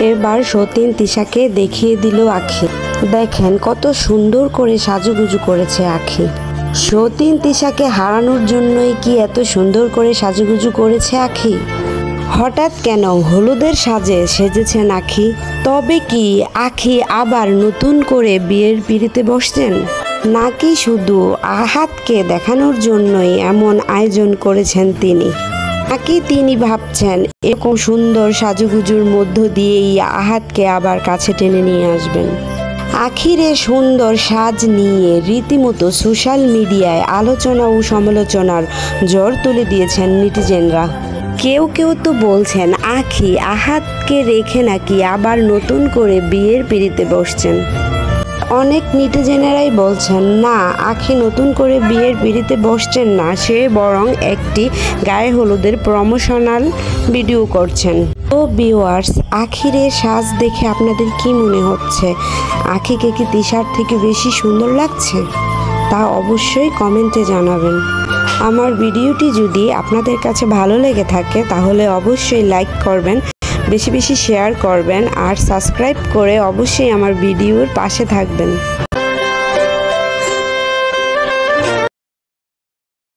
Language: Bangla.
এবার সতীন তিশাকে দেখিয়ে দিল আখি। দেখেন কত সুন্দর করে সাজুগুজু করেছে আখি। সতীন তিশাকে হারানোর জন্যই কি এত সুন্দর করে সাজুগুজু করেছে আখি? হঠাৎ কেন হলুদের সাজে সেজেছেন আখি? তবে কি আখি আবার নতুন করে বিয়ের পিঁড়িতে বসছেন, নাকি শুধু আহাতকে দেখানোর জন্যই এমন আয়োজন করেছেন তিনি? নাকি তিনি ভাবছেন এরকম সুন্দর সাজুগুজুর মধ্য দিয়েই আহাতকে আবার কাছে টেনে নিয়ে আসবেন? আখিরে সুন্দর সাজ নিয়ে রীতিমতো সোশ্যাল মিডিয়ায় আলোচনা ও সমালোচনার ঝড় তুলে দিয়েছেন নেটিজেনরা। কেউ কেউ তো বলছেন আখি আহাতকে রেখে নাকি আবার নতুন করে বিয়ের পিঁড়িতে বসছেন। অনেক নেটিজেনেরাই বলছেন না, আখি নতুন করে বিয়ের পিঁড়িতে বসছেন না, সে বরং একটি গায়ে হলুদের প্রমোশনাল ভিডিও করছেন। তো ভিউয়ার্স, আখিরের সাজ দেখে আপনাদের কি মনে হচ্ছে? আখিকে কি তিশার থেকে বেশি সুন্দর লাগছে? তা অবশ্যই কমেন্টে জানাবেন। আমার ভিডিওটি যদি আপনাদের কাছে ভালো লেগে থাকে তাহলে অবশ্যই লাইক করবেন, বেশি বেশি শেয়ার করবেন আর সাবস্ক্রাইব করে অবশ্যই আমার ভিডিওর পাশে থাকবেন।